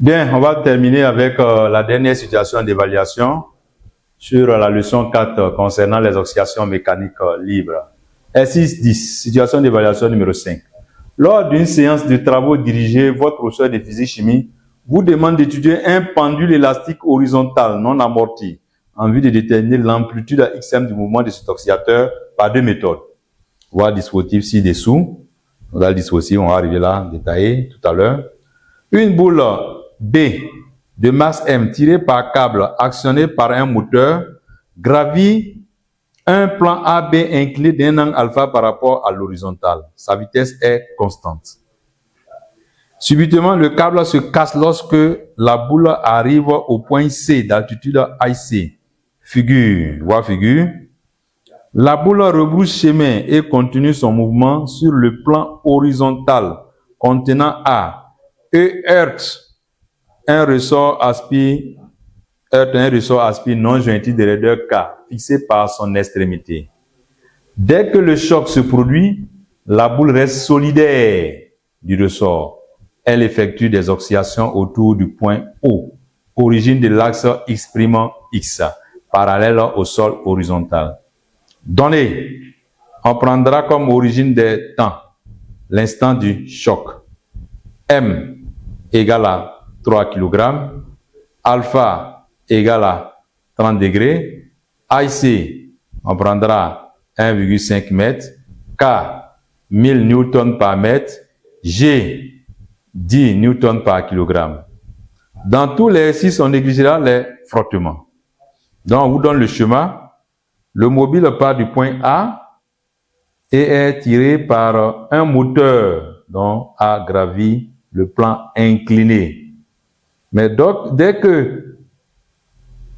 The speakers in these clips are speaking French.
Bien, on va terminer avec la dernière situation d'évaluation sur la leçon 4 concernant les oscillations mécaniques libres. Exercice 10, situation d'évaluation numéro 5. Lors d'une séance de travaux dirigés, votre professeur de physique-chimie vous demande d'étudier un pendule élastique horizontal non amorti en vue de déterminer l'amplitude XM du mouvement de cet oscillateur par deux méthodes. Voilà le dispositif ci-dessous. Voilà le dispositif, on va arriver là, détaillé tout à l'heure. Une boule B de masse M tirée par câble actionné par un moteur gravit un plan AB incliné d'un angle alpha par rapport à l'horizontale. Sa vitesse est constante. Subitement, le câble se casse lorsque la boule arrive au point C d'altitude IC. Figure, voilà figure. La boule rebrousse chemin et continue son mouvement sur le plan horizontal contenant A et heurte un ressort aspire non jointif de raideur K fixé par son extrémité. Dès que le choc se produit, la boule reste solidaire du ressort. Elle effectue des oscillations autour du point O, origine de l'axe X', parallèle au sol horizontal. Donné, on prendra comme origine des temps l'instant du choc. M égale à 3 kg, alpha égale à 30 degrés, IC, on prendra 1,5 m, K, 1000 newtons par mètre, G, 10 newtons par kilogramme. Dans tous les exercices, on négligera les frottements. Donc, on vous donne le schéma. Le mobile part du point A et est tiré par un moteur dont a gravi le plan incliné. Mais donc, dès que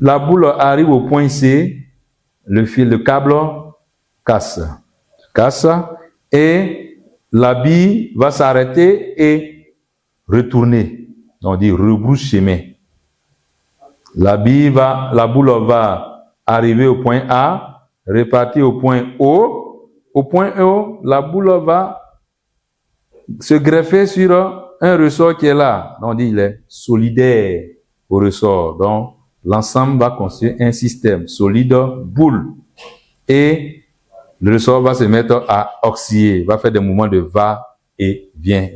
la boule arrive au point C, le fil de câble casse et la bille va s'arrêter et retourner. Donc, on dit rebrousse chemin. La boule va arriver au point A, repartir au point O. Au point O, la boule va se greffer sur un ressort qui est là. Donc, on dit il est solidaire au ressort. Donc, l'ensemble va construire un système solide boule. Et le ressort va se mettre à osciller, va faire des mouvements de va et vient.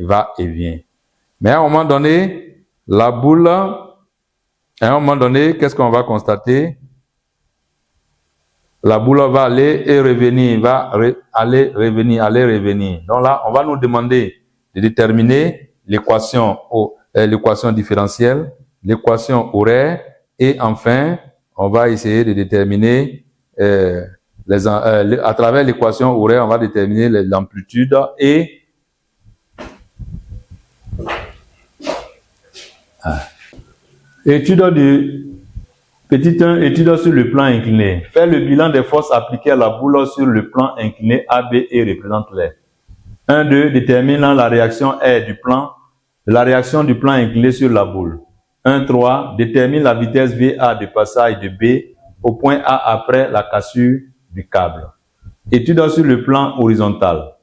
Mais à un moment donné, la boule, qu'est-ce qu'on va constater? La boule va aller et revenir, aller, revenir. Donc là, on va nous demander de déterminer l'équation différentielle, l'équation horaire, et enfin, on va essayer de déterminer, à travers l'équation horaire, on va déterminer l'amplitude et étude du petit 1, étude sur le plan incliné. Faire le bilan des forces appliquées à la boule sur le plan incliné AB et représente-les. 1, 2, déterminant la réaction R du plan, la réaction du plan incliné sur la boule. 1, 3, détermine la vitesse VA de passage de B au point A après la cassure du câble. Étude sur le plan horizontal.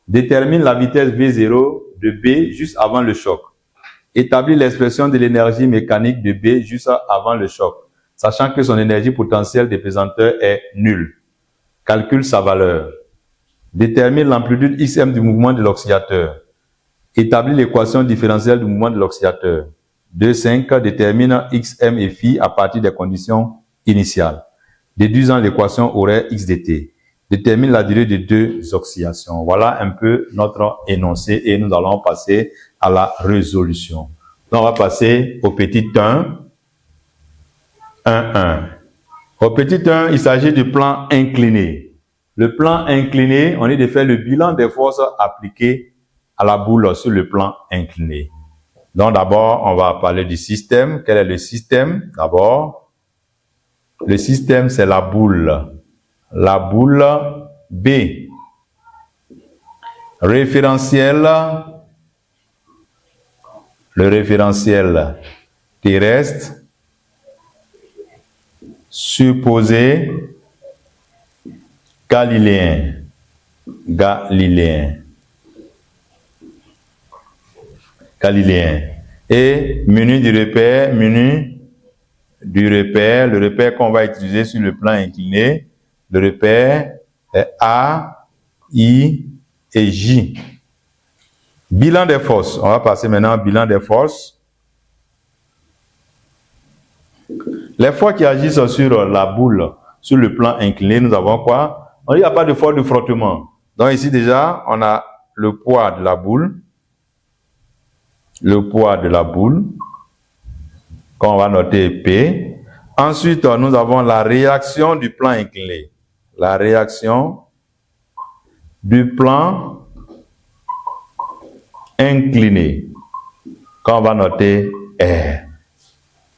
Détermine la vitesse V0 de B juste avant le choc. Établit l'expression de l'énergie mécanique de B juste avant le choc, sachant que son énergie potentielle de pesanteur est nulle. Calcule sa valeur. Détermine l'amplitude XM du mouvement de l'oscillateur. Établit l'équation différentielle du mouvement de l'oscillateur. 2,5 détermine XM et phi à partir des conditions initiales. Déduisant l'équation horaire X dt. Détermine la durée de deux oscillations. Voilà un peu notre énoncé et nous allons passer à la résolution. Donc on va passer au petit 1. 1. Au petit 1, il s'agit du plan incliné. Le plan incliné, on est de faire le bilan des forces appliquées à la boule sur le plan incliné. Donc d'abord, on va parler du système. Quel est le système? D'abord, le système, c'est la boule. La boule B. Référentiel. Le référentiel terrestre. Supposé galiléen. Et menu du repère, le repère qu'on va utiliser sur le plan incliné, le repère est A, I et J. Bilan des forces. On va passer maintenant au bilan des forces. Les forces qui agissent sur la boule, sur le plan incliné, nous avons quoi? On dit qu'il n'y a pas de force de frottement. Donc ici déjà, on a le poids de la boule. Le poids de la boule, qu'on va noter P. Ensuite, nous avons la réaction du plan incliné. La réaction du plan incliné, qu'on va noter R.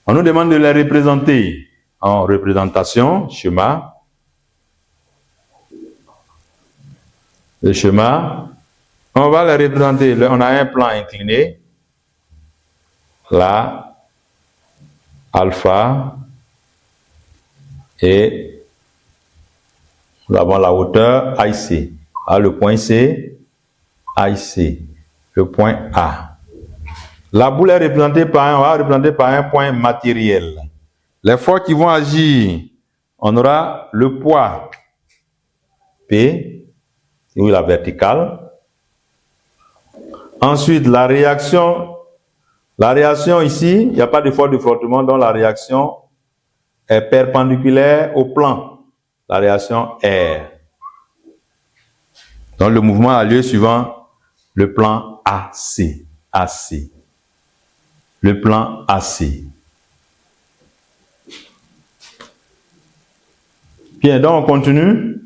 On nous demande de les représenter en représentation, schéma. Le schéma, on va les représenter. On a un plan incliné. Là, alpha, et nous avons la hauteur IC. Ah, le point C, IC, le point A. La boule est représentée par un point matériel. Les forces qui vont agir, on aura le poids P, ou la verticale. Ensuite, la réaction ici, il n'y a pas de force de frottement, donc la réaction est perpendiculaire au plan. La réaction R. Donc le mouvement a lieu suivant le plan AC. AC. Le plan AC. Bien, donc on continue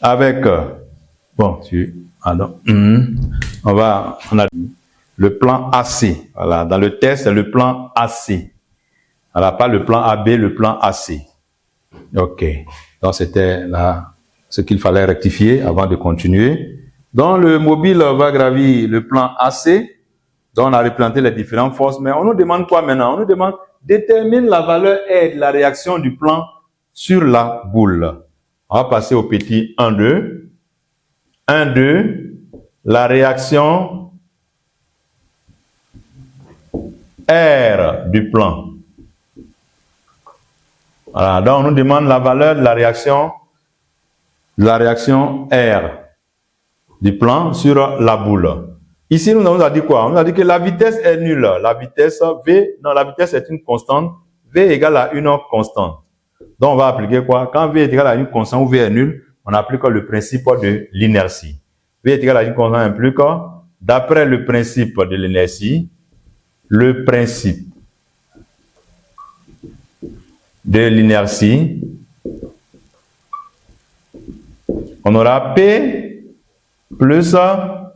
avec on a le plan AC. Voilà, dans le test, c'est le plan AC. Voilà, pas le plan AB, le plan AC. OK. Donc c'était là ce qu'il fallait rectifier avant de continuer. Donc le mobile va gravir le plan AC. Donc on a représenté les différentes forces, mais on nous demande quoi maintenant? On nous demande détermine la valeur R de la réaction du plan sur la boule. On va passer au petit 1, 2. 1, 2, la réaction R du plan. Voilà, donc on nous demande la valeur de la réaction R du plan sur la boule. Ici, nous avons dit quoi? On nous a dit que la vitesse est nulle. La vitesse est une constante. V égale à une constante. Donc, on va appliquer quoi? Quand V est égal à une constante ou V est nul, on applique le principe de l'inertie. V est égal à une constante implique, d'après le principe de l'inertie, le principe de l'inertie, on aura P plus R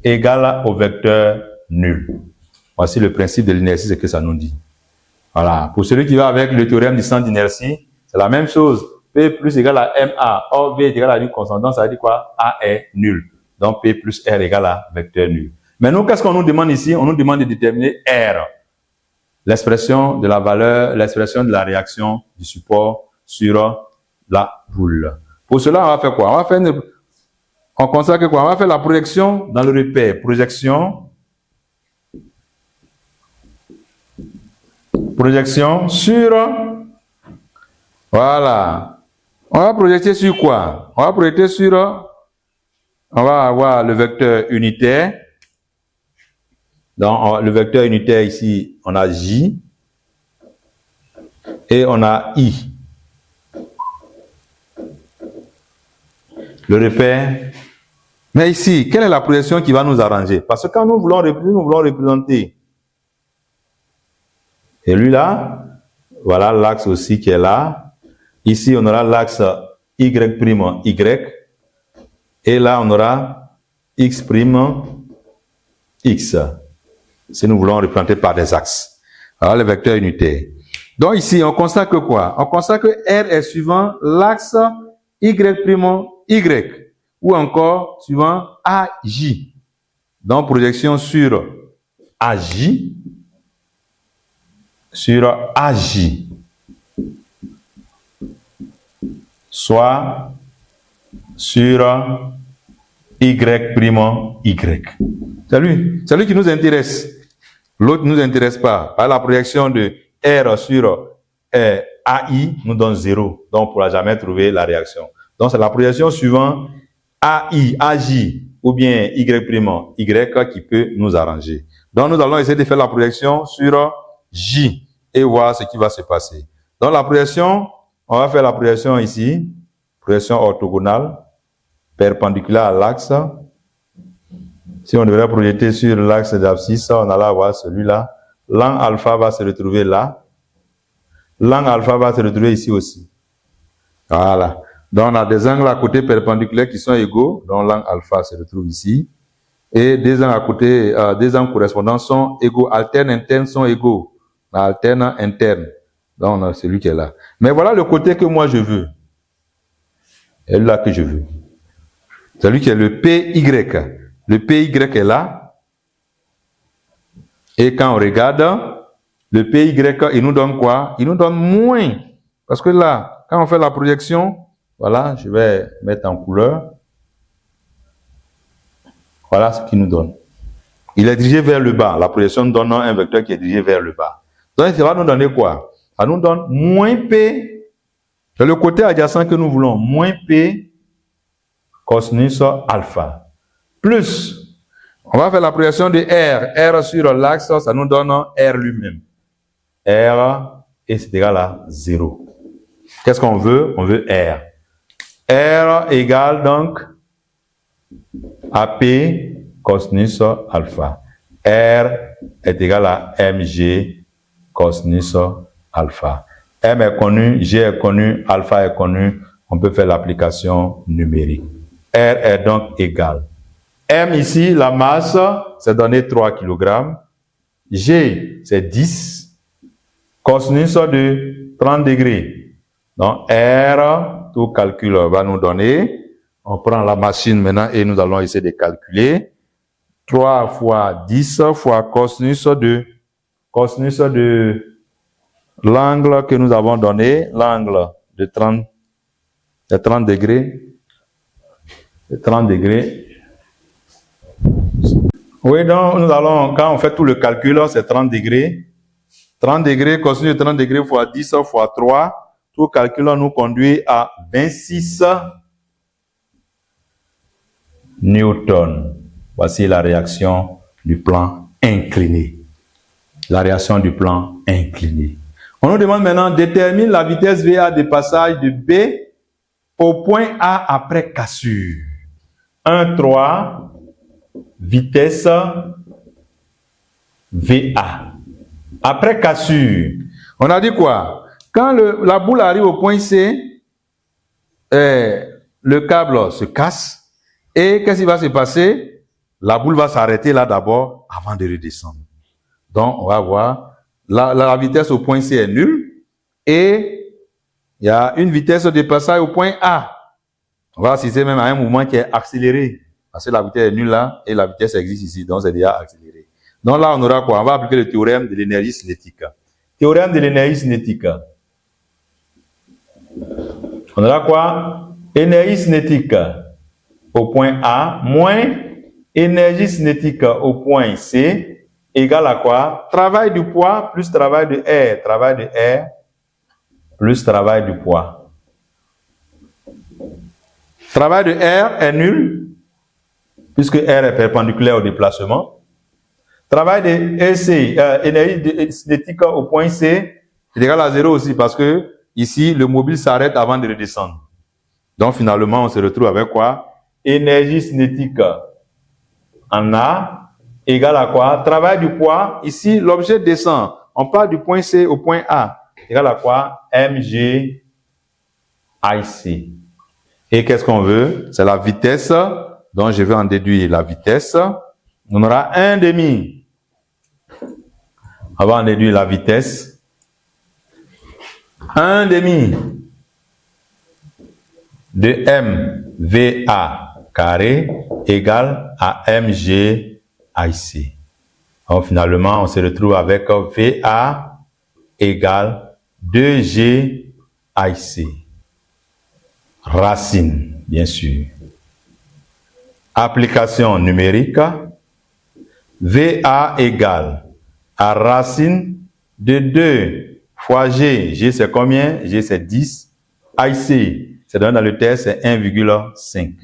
égale au vecteur nul. Voici le principe de l'inertie, c'est que ça nous dit. Voilà. Pour celui qui va avec le théorème du centre d'inertie, c'est la même chose. P plus égale à MA. Or, V est égal à une constante. Donc, ça veut dire quoi? A est nul. Donc, P plus R égale à vecteur nul. Mais nous, qu'est-ce qu'on nous demande ici? On nous demande de déterminer R. L'expression de la valeur, l'expression de la réaction du support sur la boule. Pour cela, on va faire quoi? On constate quoi? On va faire la projection dans le repère. Projection sur... Voilà. On va projeter sur quoi? On va projeter sur... On va avoir le vecteur unitaire. Donc, le vecteur unitaire ici, on a J. Et on a I. Le repère. Mais ici, quelle est la projection qui va nous arranger? Parce que quand nous voulons représenter. Et lui là, voilà l'axe aussi qui est là. Ici, on aura l'axe Y', et là, on aura X', X. Si nous voulons représenter par des axes. Voilà le vecteur unitaire. Donc ici, on constate que quoi? On constate que R est suivant l'axe Y', ou encore suivant AJ. Donc, projection sur AJ, soit sur Y', Y. C'est lui qui nous intéresse. L'autre ne nous intéresse pas. Par la projection de R sur AI nous donne 0. Donc, on ne pourra jamais trouver la réaction. Donc, c'est la projection suivante, AI, AJ, ou bien Y', qui peut nous arranger. Donc, nous allons essayer de faire la projection sur J et voir ce qui va se passer. Donc, la projection, on va faire la projection ici, projection orthogonale, perpendiculaire à l'axe. Si on devrait projeter sur l'axe d'abscisse, on allait avoir celui-là. L'angle alpha va se retrouver là. L'angle alpha va se retrouver ici aussi. Voilà. Donc, on a des angles à côté perpendiculaires qui sont égaux. Donc, l'angle alpha se retrouve ici. Et des angles à côté, des angles correspondants sont égaux. Alternes, internes sont égaux. Alterne, interne. Donc, on a celui qui est là. Mais voilà le côté que moi je veux. Et là que je veux. Celui qui est le PY. Le PY est là. Et quand on regarde, le PY, il nous donne quoi? Il nous donne moins. Parce que là, quand on fait la projection, voilà, je vais mettre en couleur. Voilà ce qu'il nous donne. Il est dirigé vers le bas. La projection nous donne un vecteur qui est dirigé vers le bas. Donc, ça va nous donner quoi? Ça nous donne moins P. C'est le côté adjacent que nous voulons. Moins P cosinus alpha. Plus, on va faire la projection de R. R sur l'axe, ça nous donne R lui-même. R, et c'est égal à 0. Qu'est-ce qu'on veut? On veut R. R égale donc à P cosinus alpha. R est égal à mg cosinus alpha. M est connu, G est connu, alpha est connu. On peut faire l'application numérique. R est donc égal. M ici, la masse, c'est donné 3 kg. G, c'est 10. Cosinus de 30 degrés. Donc, R, tout calcul va nous donner. On prend la machine maintenant et nous allons essayer de calculer. 3 fois 10 fois cosinus de l'angle que nous avons donné, l'angle de 30 degrés. De 30 degrés. Oui, donc nous allons, quand on fait tout le calcul, c'est 30 degrés. 30 degrés, cosinus de 30 degrés fois 10 fois 3. Tout calcul nous conduit à 26 newtons. Voici la réaction du plan incliné. La réaction du plan incliné. On nous demande maintenant, détermine la vitesse VA de passage de B au point A après cassure. 1, 3, vitesse VA. Après cassure, on a dit quoi? Quand la boule arrive au point C, le câble se casse et qu'est-ce qui va se passer? La boule va s'arrêter là d'abord avant de redescendre. Donc, on va voir, la vitesse au point C est nulle et il y a une vitesse de passage au point A. On va assister même à un mouvement qui est accéléré. Parce que la vitesse est nulle là et la vitesse existe ici, donc c'est déjà accéléré. Donc là, on aura quoi? On va appliquer le théorème de l'énergie cinétique. Théorème de l'énergie cinétique. On aura quoi? Énergie cinétique au point A moins énergie cinétique au point C égale à quoi? Travail du poids plus travail de R. Travail de R plus travail du poids. Travail de R est nul, puisque R est perpendiculaire au déplacement. Travail de EC, énergie cinétique au point C, est égal à 0 aussi, parce que ici, le mobile s'arrête avant de redescendre. Donc, finalement, on se retrouve avec quoi? Énergie cinétique en A égale à quoi? Travail du poids. Ici, l'objet descend. On part du point C au point A. Égale à quoi? mg IC. Et qu'est-ce qu'on veut? C'est la vitesse. Donc, je vais en déduire la vitesse. On aura 1/2. On va en déduire la vitesse. 1/2 de mva carré égale à mg IC. Donc, finalement, on se retrouve avec va égale 2g IC. Racine, bien sûr. Application numérique. VA égale à racine de 2 fois G. G c'est combien? G c'est 10. IC, c'est donné dans le test, c'est 1,5.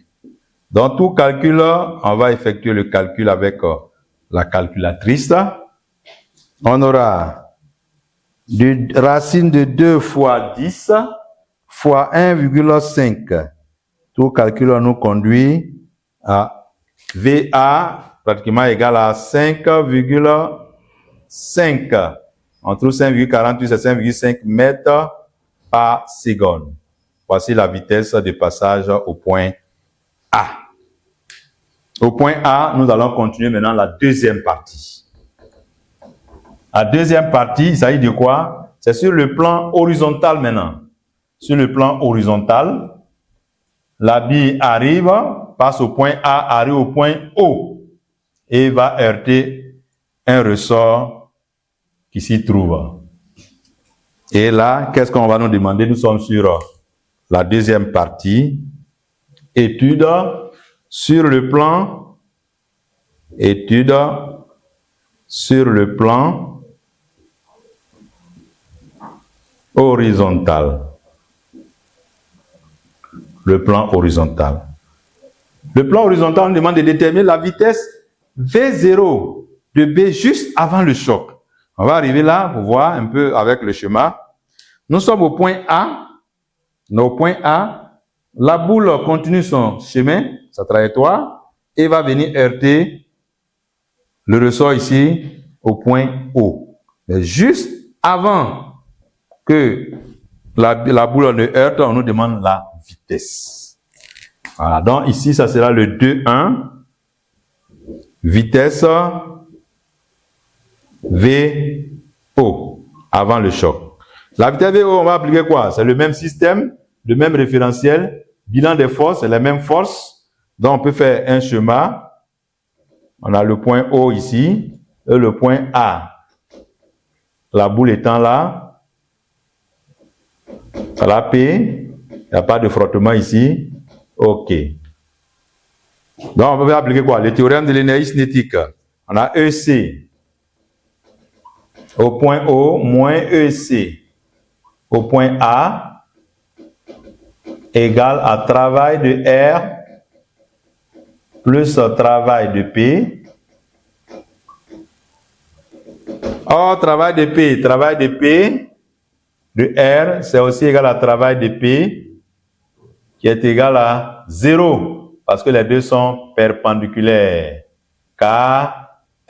Dans tout calcul, on va effectuer le calcul avec la calculatrice. On aura racine de 2 fois 10 fois 1,5. Tout calcul nous conduit à VA pratiquement égal à 5,5. On trouve 5,48, c'est 5,5 mètres par seconde. Voici la vitesse de passage au point A. Au point A, nous allons continuer maintenant la deuxième partie. La deuxième partie, il s'agit de quoi? C'est sur le plan horizontal maintenant. Sur le plan horizontal, la bille arrive, passe au point A, arrive au point O et va heurter un ressort qui s'y trouve. Et là, qu'est-ce qu'on va nous demander? Nous sommes sur la deuxième partie. Étude sur le plan. Étude sur le plan horizontal. Le plan horizontal. Le plan horizontal nous demande de déterminer la vitesse V0 de B juste avant le choc. On va arriver là pour voir un peu avec le schéma. Nous sommes au point A. Au point A, la boule continue son chemin, sa trajectoire, et va venir heurter le ressort ici au point O. Mais juste avant que la boule ne heurte, on nous demande la vitesse. Voilà, donc ici, ça sera le 2,1. Vitesse VO avant le choc. La vitesse VO, on va appliquer quoi? C'est le même système, le même référentiel, bilan des forces, c'est la même force. Donc, on peut faire un schéma. On a le point O ici et le point A. La boule étant là, ça la P, il n'y a pas de frottement ici. OK. Donc, on peut appliquer quoi? Le théorème de l'énergie cinétique. On a EC au point O moins EC au point A égale à travail de R plus travail de P. Or, travail de P de R, c'est aussi égal à travail de P qui est égal à 0 parce que les deux sont perpendiculaires. K,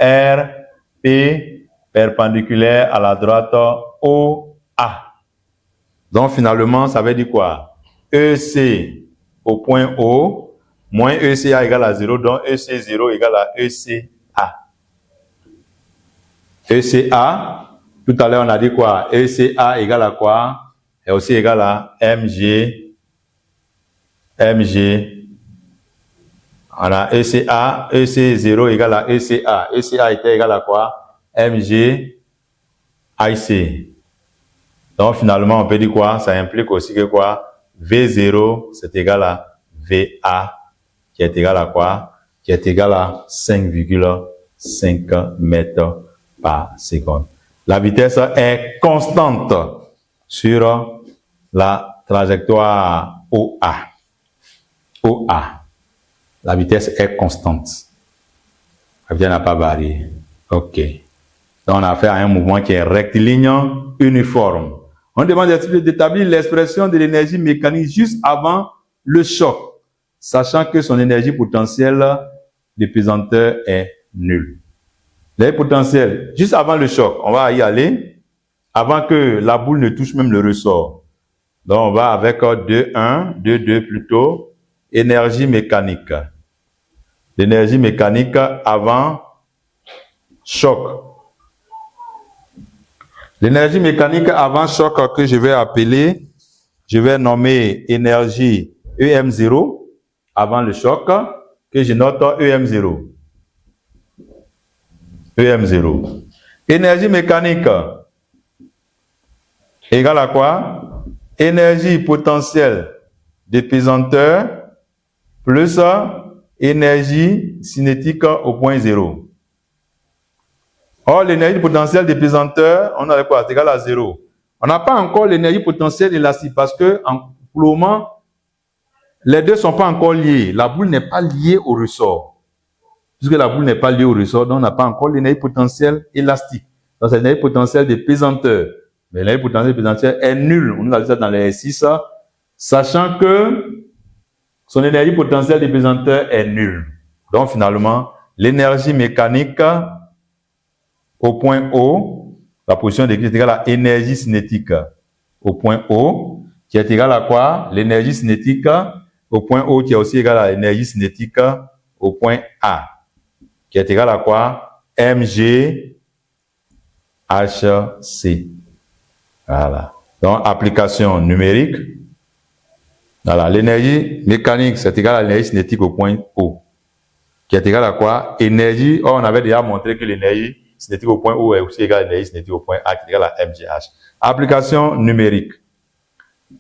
R, P, perpendiculaire à la droite O, A. Donc, finalement, ça veut dire quoi? EC au point O moins ECA égale à 0, donc EC0 égale à ECA. ECA, tout à l'heure, on a dit quoi? ECA égale à quoi? Est aussi égal à MG. On a ECA, EC0 égale à ECA. ECA était égal à quoi? MG, IC. Donc, finalement, on peut dire quoi? Ça implique aussi que quoi? V0, c'est égal à VA, qui est égal à quoi? Qui est égal à 5,5 mètres par seconde. La vitesse est constante sur la trajectoire OA. OA. La vitesse est constante. La vitesse n'a pas varié. OK. Donc, on a affaire à un mouvement qui est rectiligne, uniforme. On demande d'établir l'expression de l'énergie mécanique juste avant le choc, sachant que son énergie potentielle de pesanteur est nulle. L'énergie potentielle, juste avant le choc, on va y aller, avant que la boule ne touche même le ressort. Donc, on va avec 2,2 plutôt, énergie mécanique. L'énergie mécanique avant choc. L'énergie mécanique avant choc que je vais appeler, je vais nommer énergie EM0 avant le choc, que je note EM0. EM0. Énergie mécanique égale à quoi? Énergie potentielle de pesanteur plus énergie cinétique au point 0. Or, l'énergie potentielle des pesanteur, on a quoi? C'est égal à 0. On n'a pas encore l'énergie potentielle élastique parce que, pour le moment, les deux ne sont pas encore liés. La boule n'est pas liée au ressort. Puisque la boule n'est pas liée au ressort, donc on n'a pas encore l'énergie potentielle élastique. Donc, c'est l'énergie potentielle des pesanteur. Mais l'énergie potentielle des pesanteur est nulle. On nous a dit ça dans l'exercice, sachant que son énergie potentielle des pesanteur est nulle. Donc, finalement, l'énergie mécanique au point O, la position décrite est égale à énergie cinétique au point O, qui est égale à quoi? L'énergie cinétique au point O, qui est aussi égale à l'énergie cinétique au point A, qui est égale à quoi? mg hc. Voilà. Donc, application numérique. Voilà. L'énergie mécanique, c'est égal à l'énergie cinétique au point O, qui est égale à quoi? Énergie. Or, on avait déjà montré que l'énergie cinétique au point O est aussi égale à l'énergie cinétique au point A, qui est égale à mgh. Application numérique.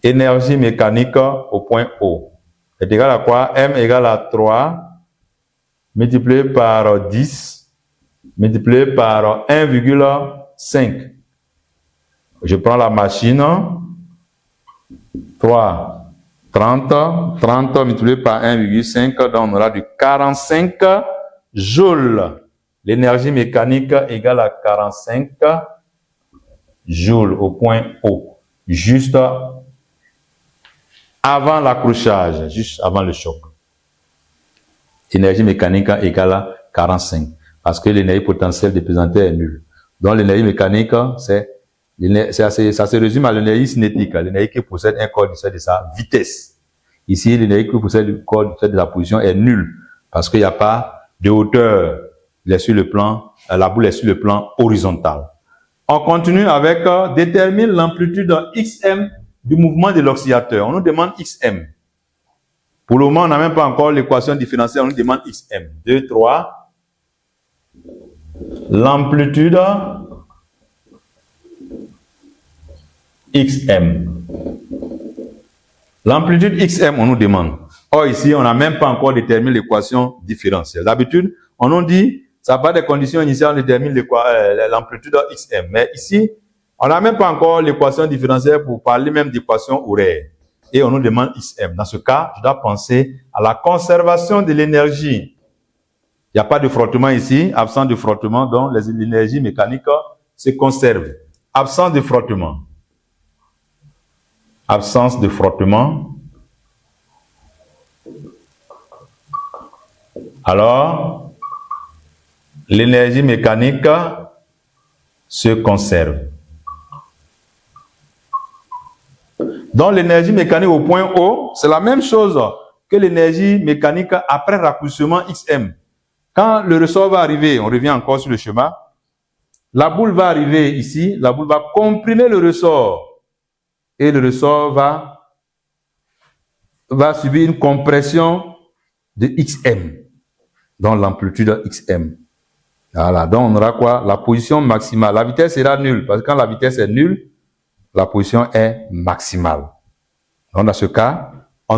Énergie mécanique au point O est égale à quoi? M égale à 3 multiplié par 10 multiplié par 1,5. Je prends la machine. 3, 30 multiplié par 1,5, donc on aura du 45 joules. L'énergie mécanique égale à 45 joules au point O, juste avant l'accrochage, juste avant le choc. Énergie mécanique égale à 45, parce que l'énergie potentielle des pesanteurs est nulle. Donc l'énergie mécanique, ça se résume à l'énergie cinétique, l'énergie qui possède un corps du fait de sa vitesse. Ici, l'énergie qui possède le corps du fait de la position est nulle, parce qu'il n'y a pas de hauteur. Il est sur le plan, la boule est sur le plan horizontal. On continue avec détermine l'amplitude xm du mouvement de l'oscillateur. On nous demande xm. Pour le moment, on n'a même pas encore l'équation différentielle, on nous demande xm. 2, 3. L'amplitude xm. L'amplitude xm, on nous demande. Or, ici, on n'a même pas encore déterminé l'équation différentielle. D'habitude, on nous dit ça part des conditions initiales, on détermine l'amplitude xm. Mais ici, on n'a même pas encore l'équation différentielle pour parler même d'équation horaire. Et on nous demande xm. Dans ce cas, je dois penser à la conservation de l'énergie. Il n'y a pas de frottement ici, absence de frottement, donc l'énergie mécanique se conserve. Absence de frottement. Absence de frottement. Alors, l'énergie mécanique se conserve. Donc, l'énergie mécanique au point O, c'est la même chose que l'énergie mécanique après raccourcissement XM. Quand le ressort va arriver, on revient encore sur le schéma, la boule va arriver ici, la boule va comprimer le ressort et le ressort va subir une compression de XM, donc l'amplitude XM. Voilà, donc on aura quoi? La position maximale. La vitesse sera nulle, parce que quand la vitesse est nulle, la position est maximale. Donc dans ce cas, on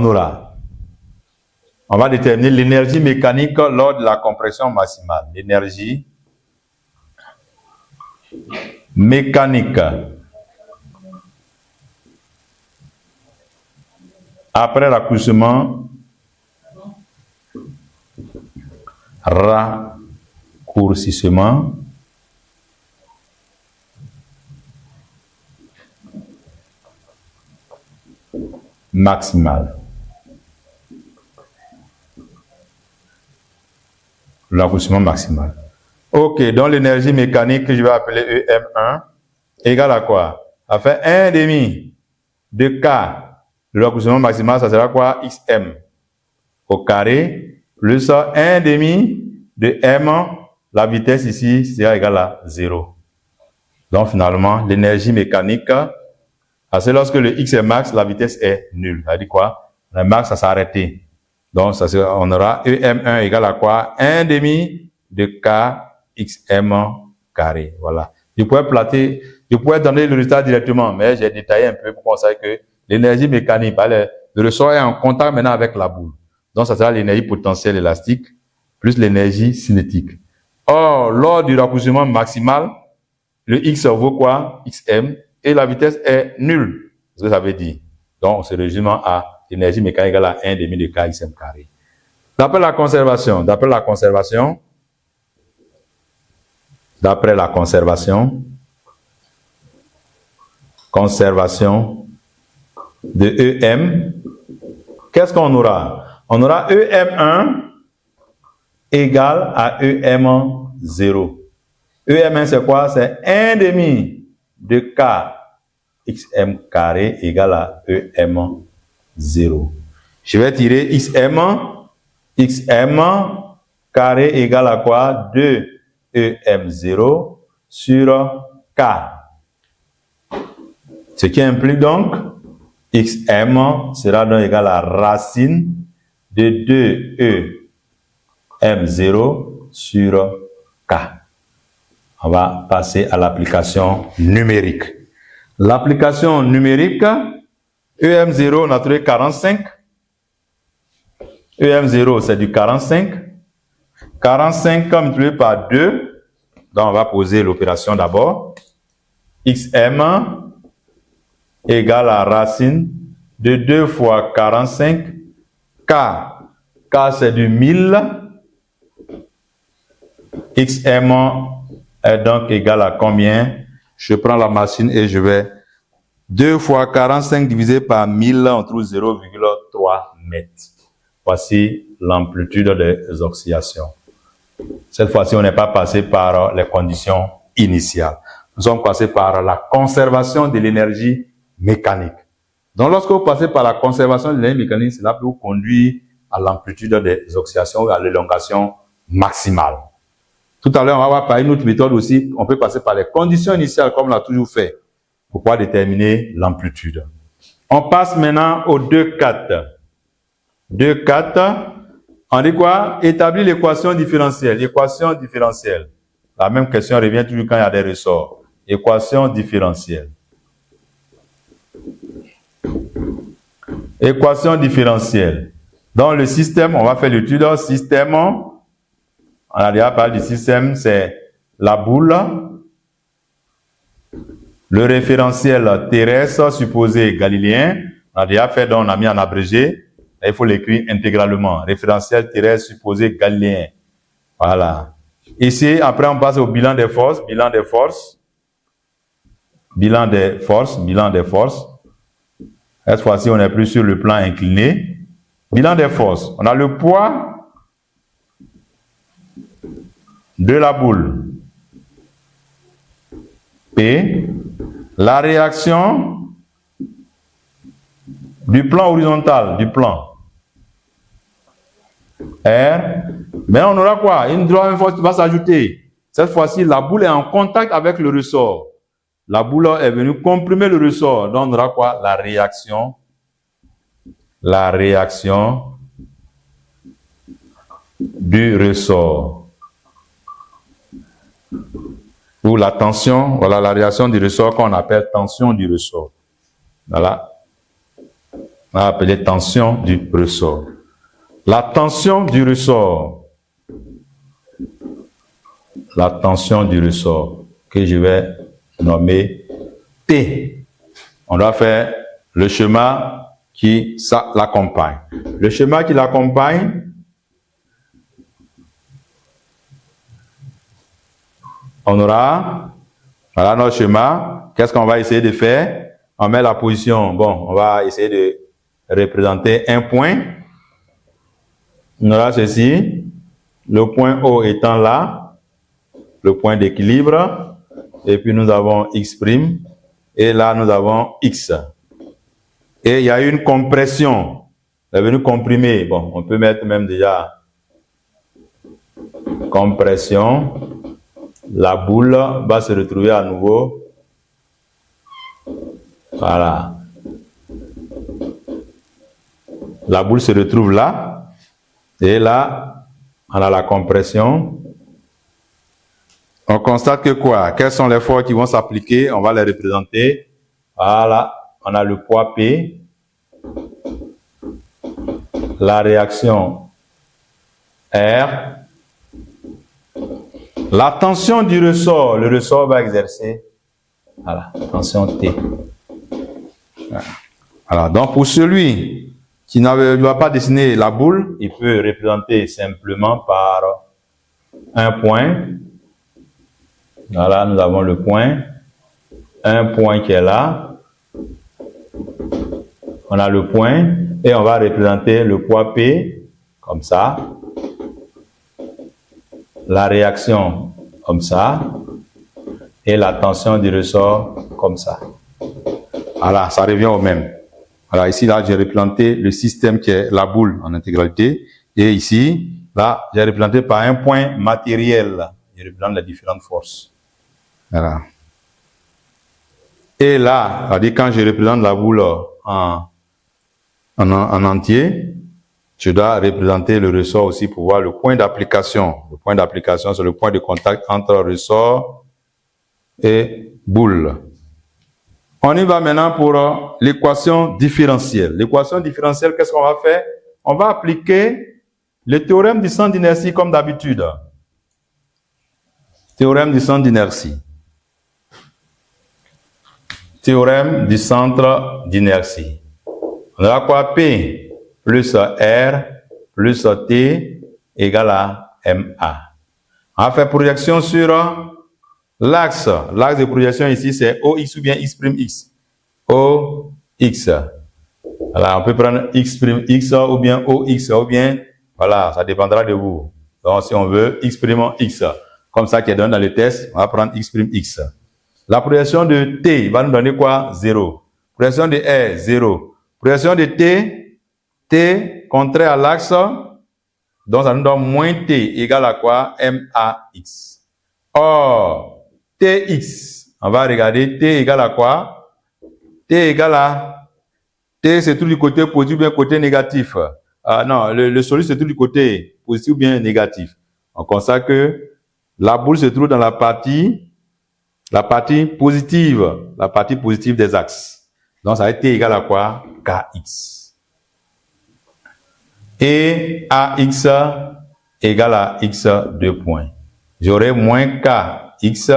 va déterminer l'énergie mécanique lors de la compression maximale. L'énergie mécanique après raccourcissement maximal. Raccourcissement maximal. Ok, donc l'énergie mécanique que je vais appeler EM1 égale à quoi? Ça fait 1,5 de K. Le raccourcissement maximal, ça sera quoi? XM au carré plus 1,5 de M. La vitesse ici sera égale à 0. Donc finalement, l'énergie mécanique, c'est lorsque le X est max, la vitesse est nulle. Ça veut dire quoi? Le max, ça s'est arrêté. Donc, on aura EM1 égale à quoi? 1,5 de K XM carré. Voilà. Je pourrais donner le résultat directement, mais j'ai détaillé un peu pour qu'on sache que l'énergie mécanique, le ressort est en contact maintenant avec la boule. Donc, ça sera l'énergie potentielle élastique plus l'énergie cinétique. Or, lors du rapprochement maximal, le X vaut quoi? Xm, et la vitesse est nulle. C'est ce que ça veut dire. Donc, on se résume à l'énergie mécanique égale à 1 demi de K Xm carré. D'après la conservation de EM, qu'est-ce qu'on aura? On aura EM1 égale à EM0. EM1 c'est quoi? C'est 1 demi de K Xm carré égale à EM0. Je vais tirer Xm carré égale à quoi? 2 EM0 sur K. Ce qui implique donc Xm sera donc égal à racine de 2 EM0 sur K. On va passer à l'application numérique. L'application numérique, EM0, on a trouvé 45. EM0, c'est du 45. 45 multiplié par 2. Donc, on va poser l'opération d'abord. Xm égale à racine de 2 fois 45. K c'est du 1000. Xm est donc égal à combien? Je prends la machine et je vais 2 fois 45 divisé par 1000, on trouve 0,3 mètres. Voici l'amplitude des oscillations. Cette fois-ci, on n'est pas passé par les conditions initiales. Nous sommes passés par la conservation de l'énergie mécanique. Donc, lorsque vous passez par la conservation de l'énergie mécanique, cela peut vous conduire à l'amplitude des oscillations ou à l'élongation maximale. Tout à l'heure, on va voir par une autre méthode aussi, on peut passer par les conditions initiales comme on l'a toujours fait pour pouvoir déterminer l'amplitude. On passe maintenant au 2,4. 2,4, on dit quoi? Établir l'équation différentielle. Équation différentielle. La même question revient toujours quand il y a des ressorts. Équation différentielle. Équation différentielle. Dans le système, on va faire l'étude système. On a déjà parlé du système, c'est la boule, le référentiel terrestre supposé galiléen. On a déjà fait, donc on a mis en abrégé. Là, il faut l'écrire intégralement. Référentiel terrestre supposé galiléen. Voilà. Ici, après, on passe au bilan des forces. Bilan des forces. Bilan des forces. Bilan des forces. Cette fois-ci, on est plus sur le plan incliné. Bilan des forces. On a le poids de la boule. P. La réaction du plan horizontal, du plan. R. Mais on aura quoi? Une deuxième force qui va s'ajouter. Cette fois-ci, la boule est en contact avec le ressort. La boule est venue comprimer le ressort. Donc, on aura quoi? La réaction. La réaction du ressort. Ou la tension, voilà la réaction du ressort qu'on appelle tension du ressort. Voilà. On va appeler tension du ressort. La tension du ressort. La tension du ressort que je vais nommer T. On doit faire le schéma qui l'accompagne. Le schéma qui l'accompagne, on aura, voilà notre schéma. Qu'est-ce qu'on va essayer de faire? On met la position. Bon, on va essayer de représenter un point. On aura ceci. Le point O étant là, le point d'équilibre. Et puis nous avons X'. Et là, nous avons X. Et il y a une compression. Elle est venue comprimer. Bon, on peut mettre même déjà compression. La boule va se retrouver à nouveau. Voilà. La boule se retrouve là. Et là, on a la compression. On constate que quoi? Quelles sont les forces qui vont s'appliquer? On va les représenter. Voilà. On a le poids P. la réaction R, la tension du ressort, le ressort va exercer, voilà, tension T. Voilà, donc pour celui qui ne va pas dessiner la boule, il peut représenter simplement par un point. Voilà, nous avons le point. Un point qui est là. On a le point et on va représenter le poids P comme ça. La réaction comme ça. Et la tension du ressort comme ça. Voilà, ça revient au même. Voilà, ici, là, j'ai représenté le système qui est la boule en intégralité. Et ici, là, j'ai représenté par un point matériel. Je représente les différentes forces. Voilà. Et là, c'est-à-dire quand je représente la boule en entier, je dois représenter le ressort aussi pour voir le point d'application. Le point d'application, c'est le point de contact entre ressort et boule. On y va maintenant pour l'équation différentielle. L'équation différentielle, qu'est-ce qu'on va faire? On va appliquer le théorème du centre d'inertie comme d'habitude. Théorème du centre d'inertie. Théorème du centre d'inertie. On aura quoi? P plus R plus T égale à MA. On va faire projection sur l'axe. L'axe de projection ici, c'est OX ou bien X'. OX. Voilà, on peut prendre X' ou bien OX ou bien, voilà, ça dépendra de vous. Donc, si on veut X', comme ça qui est donné dans le test, on va prendre X'. La projection de T va nous donner quoi? 0. Projection de R, 0. Projection de T contraire à l'axe, donc ça nous donne moins T égale à quoi? MAX. Or, TX, on va regarder T égale à quoi? T égale à T, c'est tout du côté positif ou bien côté négatif. Non, le solide c'est tout du côté positif ou bien négatif. On constate que la boule se trouve dans la partie positive des axes. Donc ça va être T égale à quoi? KX. Et AX égale à X 2 points. J'aurai moins KX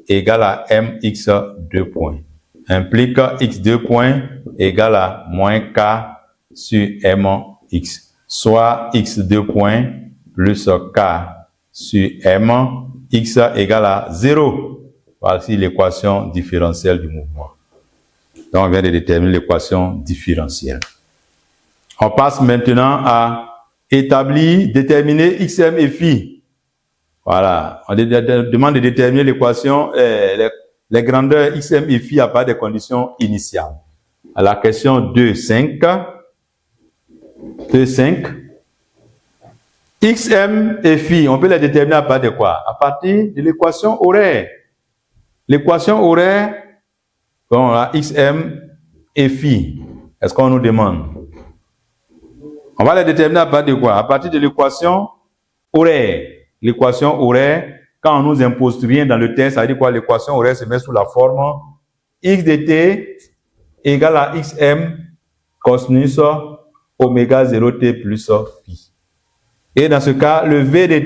égale à MX 2 points. Implique X 2 points égale à moins K sur MX. Soit X 2 points plus K sur M, X égale à 0. Voici l'équation différentielle du mouvement. Donc, on vient de déterminer l'équation différentielle. On passe maintenant à déterminer XM et phi. Voilà. On demande de déterminer l'équation, les grandeurs XM et phi à part des conditions initiales. À la question 2.5, XM et phi, on peut les déterminer à partir de quoi? À partir de l'équation horaire. L'équation horaire, bon, là, XM et phi, est-ce qu'on nous demande? On va les déterminer à partir de quoi? À partir de l'équation horaire. L'équation horaire, quand on nous impose rien dans le test, ça veut dire quoi? L'équation horaire se met sous la forme X de T égale à XM cosinus oméga 0T plus phi. Et dans ce cas, le V de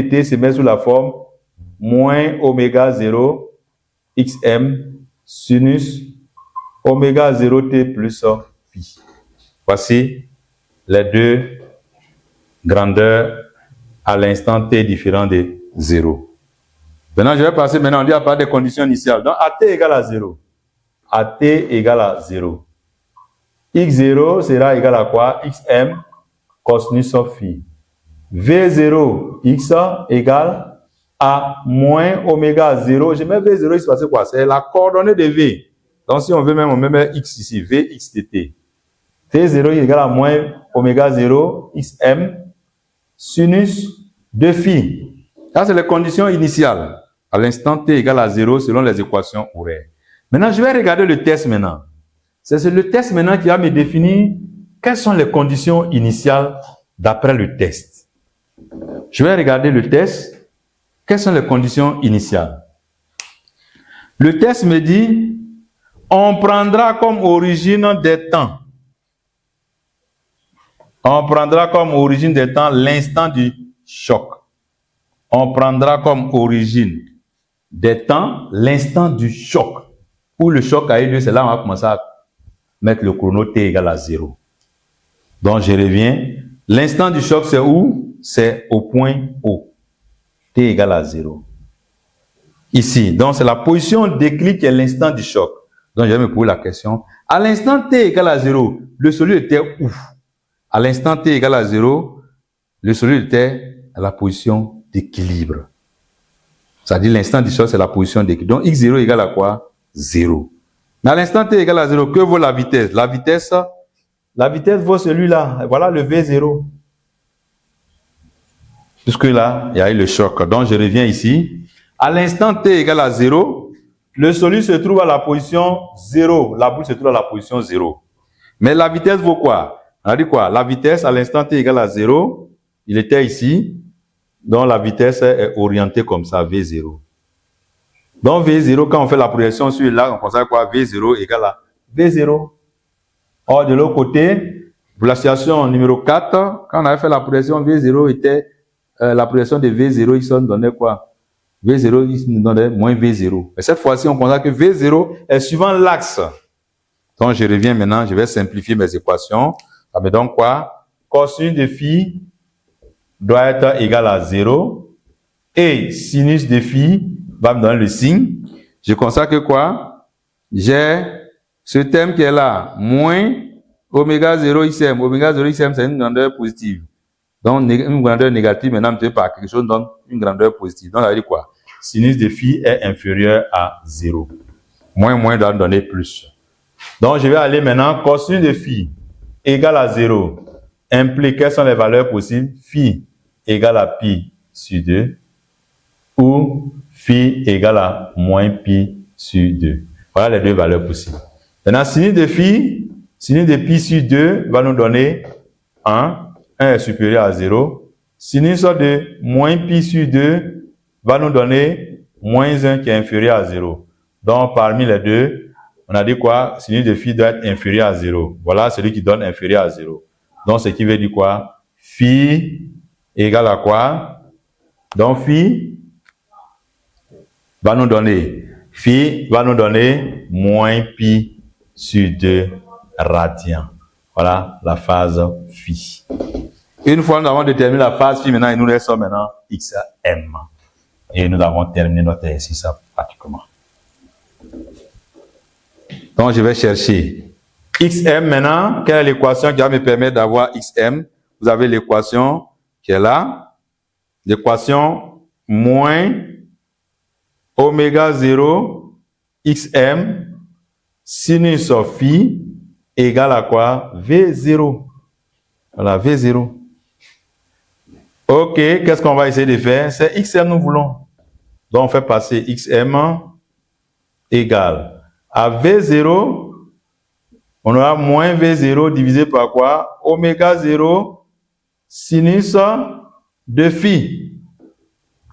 T se met sous la forme moins oméga 0 XM sinus oméga 0T plus phi. Voici les deux grandeurs à l'instant T différent de 0. Maintenant, je vais passer on dit à part des conditions initiales. Donc, AT égale à 0. AT égale à 0. X0 sera égal à quoi? XM cosinus phi. V0 X égale à moins oméga 0. Je mets V0, il se passe quoi? C'est la coordonnée de V. Donc, si on veut même, on met X ici, Vx de T. V0 égale à moins oméga 0 XM sinus de phi. Ça, c'est les conditions initiales. À l'instant T égale à 0 selon les équations horaires. Maintenant, je vais regarder le test maintenant. C'est le test maintenant qui va me définir quelles sont les conditions initiales d'après le test. Je vais regarder le test. Quelles sont les conditions initiales? Le test me dit, on prendra comme origine des temps. On prendra comme origine des temps l'instant du choc. On prendra comme origine des temps l'instant du choc. Où le choc a eu lieu, c'est là où on va commencer à mettre le chrono t égale à 0. Donc, je reviens. L'instant du choc, c'est où? C'est au point O. T égale à 0. Ici. Donc, c'est la position déclic qui est l'instant du choc. Donc, je vais me poser la question. À l'instant t égale à 0, le solide était où? À l'instant t égale à 0, le solide était à la position d'équilibre. C'est-à-dire l'instant du choc, c'est la position d'équilibre. Donc, x0 égale à quoi? 0. Mais à l'instant t égale à 0, que vaut la vitesse? La vitesse vaut celui-là. Voilà le V0. Puisque là, il y a eu le choc. Donc, je reviens ici. À l'instant t égale à 0, le solide se trouve à la position 0. La boule se trouve à la position 0. Mais la vitesse vaut quoi? On a dit quoi? La vitesse à l'instant t égale à 0, il était ici. Donc, la vitesse est orientée comme ça, V0. Donc, V0, quand on fait la projection sur là, on constate quoi? V0 égale à V0. Or, de l'autre côté, pour la situation numéro 4, quand on avait fait la projection, V0 était, la projection de V0, il nous donnait quoi? V0, il nous donnait moins V0. Et cette fois-ci, on constate que V0 est suivant l'axe. Donc, je reviens maintenant, je vais simplifier mes équations. Ça me donne quoi? Cosinus de phi doit être égal à 0. Et sinus de phi va me donner le signe. Je constate que quoi? J'ai ce terme qui est là, moins oméga 0 xm. Oméga 0 xm, c'est une grandeur positive. Donc, une grandeur négative, maintenant, je par quelque chose donne une grandeur positive. Donc, ça veut dire quoi? Sinus de phi est inférieur à 0. Moins doit donner plus. Donc, je vais aller maintenant, cosinus de phi égale à 0. Implique quelles sont les valeurs possibles? Phi égale à pi sur 2 ou phi égale à moins pi sur 2. Voilà les deux valeurs possibles. Maintenant, sinus de pi sur 2 va nous donner 1. 1 est supérieur à 0. Sinus de moins pi sur 2 va nous donner moins 1 qui est inférieur à 0. Donc, parmi les deux, on a dit quoi? Sinus de phi doit être inférieur à 0. Voilà celui qui donne inférieur à 0. Donc, ce qui veut dire quoi? Phi égale à quoi? Donc, phi va nous donner moins pi sur 2 radians. Voilà la phase phi. Une fois nous avons déterminé la phase phi, maintenant il nous reste maintenant xm. Et nous avons terminé notre exercice pratiquement. Donc je vais chercher xm maintenant. Quelle est l'équation qui va me permettre d'avoir xm? Vous avez l'équation qui est là. L'équation moins oméga 0 xm sinus phi égale à quoi? V0. Voilà, V0. Ok, qu'est-ce qu'on va essayer de faire? C'est xm nous voulons. Donc, on fait passer xm égale à V0. On aura moins V0 divisé par quoi? Oméga 0 sinus de phi.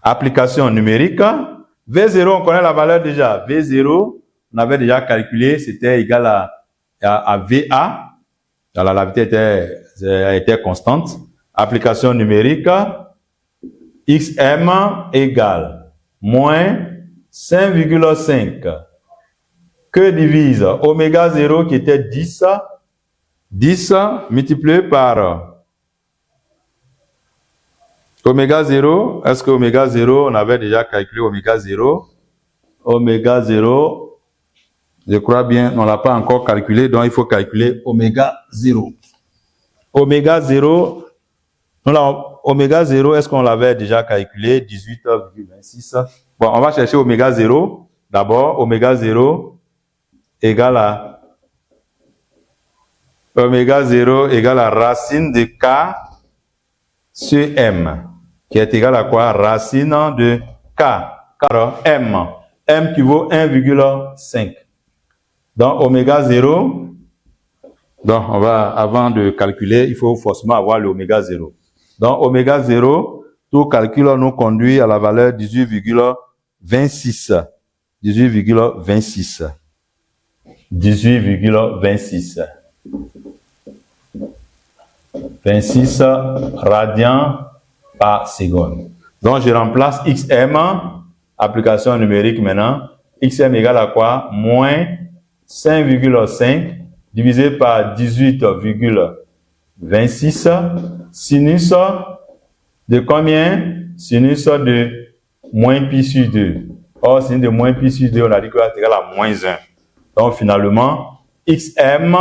Application numérique. V0, on connaît la valeur déjà. V0, on avait déjà calculé, c'était égal à VA. Alors, la vitesse était constante. Application numérique, xm égale moins 5,5 que divise oméga 0 qui était 10 multiplié par oméga 0. Est-ce que oméga 0, on avait déjà calculé oméga 0? Oméga 0, je crois bien, on ne l'a pas encore calculé, donc il faut calculer oméga 0. Oméga 0, oméga 0, est-ce qu'on l'avait déjà calculé? 18,26. Bon, on va chercher oméga 0. D'abord, oméga 0 égale à racine de k sur m, qui est égal à quoi? Racine de k, car m qui vaut 1,5. Donc, oméga 0, donc on va, avant de calculer, il faut forcément avoir le oméga 0. Donc, oméga 0, tout calcul nous conduit à la valeur 18,26. 18,26. 18,26. 26 radians par seconde. Donc, je remplace XM, application numérique maintenant. XM égale à quoi? Moins 5,5 divisé par 18,26 sinus de combien? Sinus de moins pi sur 2. Or, sinus de moins pi sur 2, on a dit que c'est égal à moins 1. Donc, finalement, XM,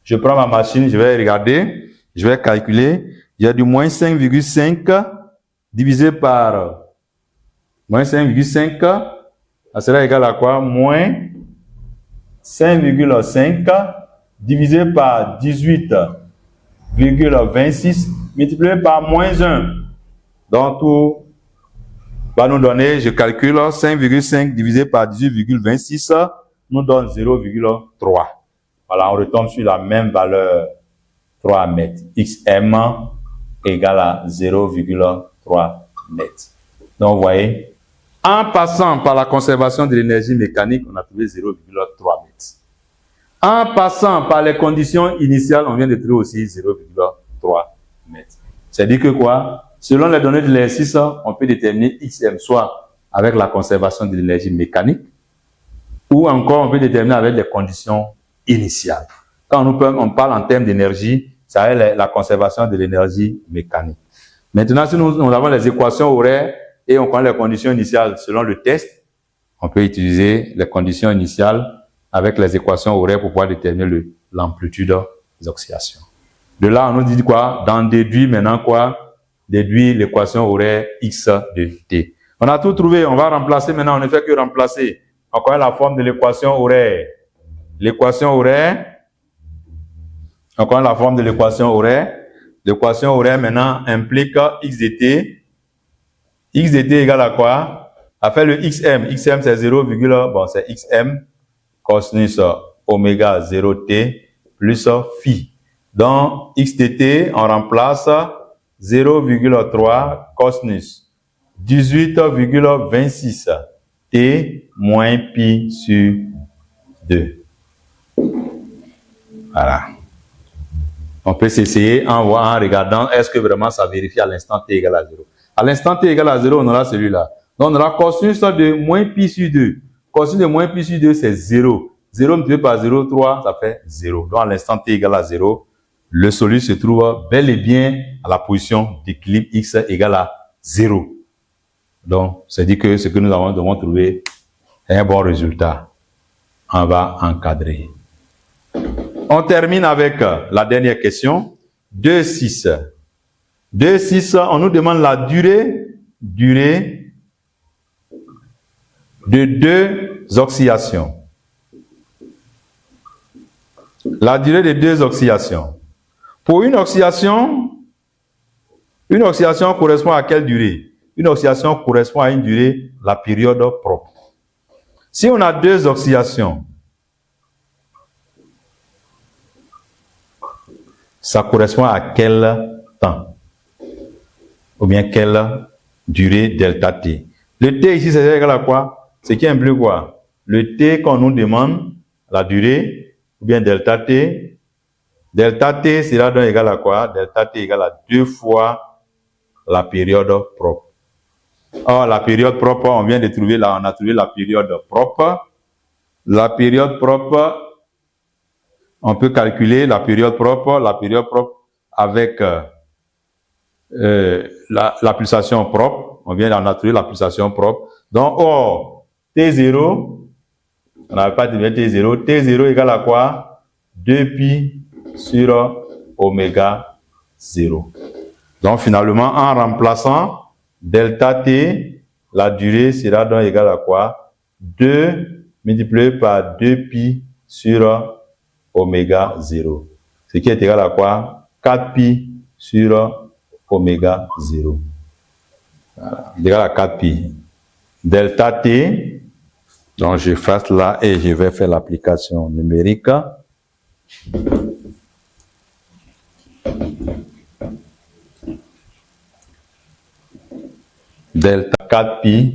je prends ma machine, je vais regarder, je vais calculer. Il y a du moins 5,5 divisé par moins 5,5, ça sera égal à quoi? Moins 5,5 divisé par 18,26 multiplié par moins 1. Donc, tout va nous donner, je calcule, 5,5 divisé par 18,26 nous donne 0,3. Voilà, on retombe sur la même valeur 3 mètres. XM égale à 0,3 mètres. Donc, vous voyez, en passant par la conservation de l'énergie mécanique, on a trouvé 0,3 mètres. En passant par les conditions initiales, on vient de trouver aussi 0,3 mètres. C'est-à-dire que quoi? Selon les données de l'exercice, on peut déterminer XM soit avec la conservation de l'énergie mécanique, ou encore on peut déterminer avec les conditions initiales. Quand on parle en termes d'énergie, ça est la conservation de l'énergie mécanique. Maintenant, si nous avons les équations horaires et on connaît les conditions initiales selon le test, on peut utiliser les conditions initiales avec les équations horaires pour pouvoir déterminer l'amplitude des oscillations. De là, on nous dit quoi? D'en déduire maintenant quoi? Déduire l'équation horaire X de T. On a tout trouvé, on va remplacer maintenant, on ne fait que remplacer. On connaît la forme de l'équation horaire. L'équation horaire, on connaît la forme de l'équation horaire. L'équation horaire maintenant implique X de T. X de T égale à quoi? A fait le XM. XM c'est 0, bon c'est XM cosinus oméga 0T plus phi. Donc X de T, on remplace 0,3 cosinus 18,26 T moins pi sur 2. Voilà. On peut s'essayer en regardant est-ce que vraiment ça vérifie à l'instant T égale à 0. À l'instant T égale à 0, on aura celui-là. Donc, on aura cosinus de moins pi sur 2. Cosinus de moins pi sur 2, c'est 0. 0 multiplié par 0,3, ça fait 0. Donc, à l'instant T égale à 0, le solide se trouve bel et bien à la position d'équilibre X égale à 0. Donc, c'est dit que ce que nous devons trouver est un bon résultat. On va encadrer. On termine avec la dernière question. 2,6. 2,6, on nous demande la durée de deux oscillations. La durée de deux oscillations. Pour une oscillation correspond à quelle durée? Une oscillation correspond à une durée, la période propre. Si on a deux oscillations, ça correspond à quel temps? Ou bien quelle durée delta t? Le t ici, c'est égal à quoi? Ce qui implique quoi? Le t qu'on nous demande, la durée, ou bien delta t. Delta t sera donc égal à quoi? Delta t égale à 2 fois la période propre. Or, la période propre, on vient de trouver là, on a trouvé la période propre. La période propre, on peut calculer la période propre avec la pulsation propre. On a trouvé la pulsation propre. Donc, or, T0, on n'avait pas trouvé T0. T0 égale à quoi? 2pi sur oméga 0. Donc, finalement, en remplaçant delta T, la durée sera donc égale à quoi? 2 multiplié par 2pi sur oméga 0. Ce qui est égal à quoi? 4pi sur oméga 0. Voilà. Égal à 4pi. Delta T, donc je fasse là et je vais faire l'application numérique. Delta 4pi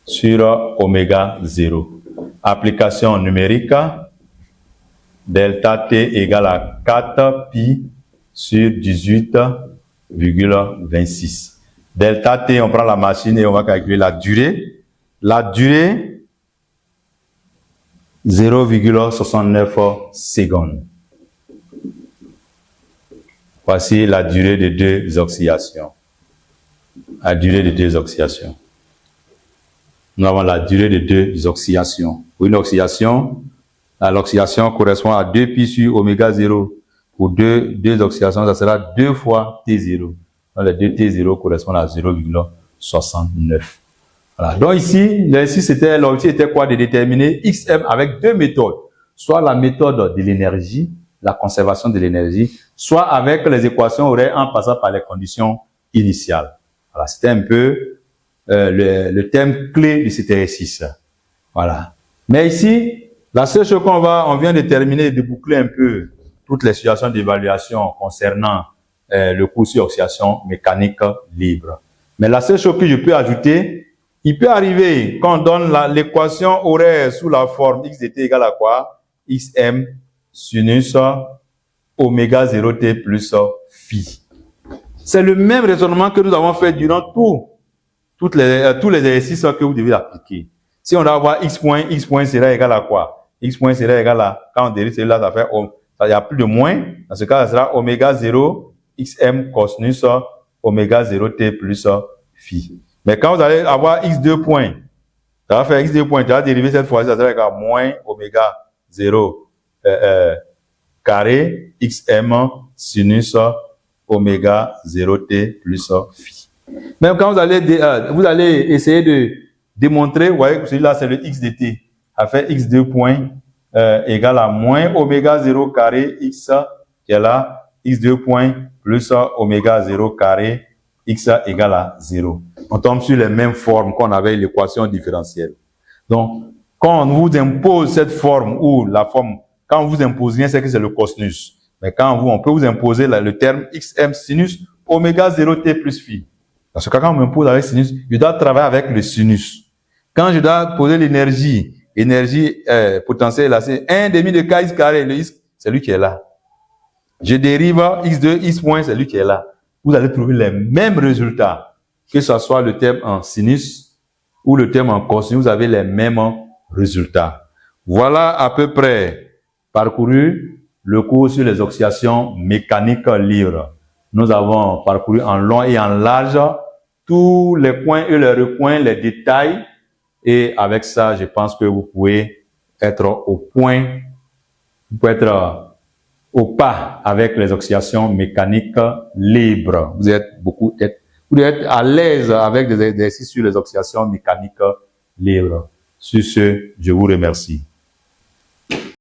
sur oméga 0. Application numérique. Delta T égale à 4pi sur 18,26. Delta T, on prend la machine et on va calculer la durée. La durée, 0,69 secondes. Voici la durée de deux oxydations. La durée de deux oxydations. Nous avons la durée de deux oxydations. Pour une oxydation, l'oxydation correspond à 2 pi sur oméga 0. Pour deux oxydations, ça sera 2 fois T0. Donc les 2 T0 correspondent à 0,69. Voilà. Donc ici, l'objectif était quoi? De déterminer XM avec deux méthodes. Soit la méthode de l'énergie, la conservation de l'énergie, soit avec les équations horaires en passant par les conditions initiales. Voilà, c'était un peu le thème clé de cet exercice. Voilà. Mais ici, la seule chose on vient de terminer, de boucler un peu toutes les situations d'évaluation concernant le cours sur oxydation mécanique libre. Mais la seule chose que je peux ajouter, il peut arriver quand on donne l'équation horaire sous la forme x de t égale à quoi? Xm sinus oméga 0t plus phi. C'est le même raisonnement que nous avons fait durant tous les exercices que vous devez appliquer. Si on doit avoir x point sera égal à quoi? X point sera égal à, quand on dérive celui-là, ça fait, il n'y a plus de moins. Dans ce cas, ça sera oméga 0 xm cosinus oméga 0t plus phi. Mais quand vous allez avoir x2 points, ça va faire x2 points, tu vas dériver cette fois-ci, ça sera égal à moins oméga 0 carré xm sinus oméga 0t plus phi. Même quand vous allez essayer de démontrer, vous voyez que celui-là c'est le x de t, ça fait x2 points égal à moins oméga 0 carré x qui est là, x2 points plus oméga 0 carré x égale à 0. On tombe sur les mêmes formes qu'on avait l'équation différentielle. Donc, quand on vous impose cette forme ou la forme, quand on vous impose rien, c'est que c'est le cosinus. Mais quand on peut vous imposer le terme xm sinus oméga 0t plus phi. Parce que quand on m'impose avec sinus, je dois travailler avec le sinus. Quand je dois poser l'énergie potentielle, là, c'est 1 demi de k x carré, le x, c'est lui qui est là. Je dérive x2, x point, c'est lui qui est là. Vous allez trouver les mêmes résultats. Que ce soit le terme en sinus ou le terme en cosinus, vous avez les mêmes résultats. Voilà à peu près parcouru le cours sur les oxydations mécaniques libres. Nous avons parcouru en long et en large tous les points et les recoins, les détails. Et avec ça, je pense que vous pouvez être au point, vous pouvez être au pas avec les oxydations mécaniques libres. Vous devez être à l'aise avec des exercices sur les oxydations mécaniques libres. Sur ce, je vous remercie.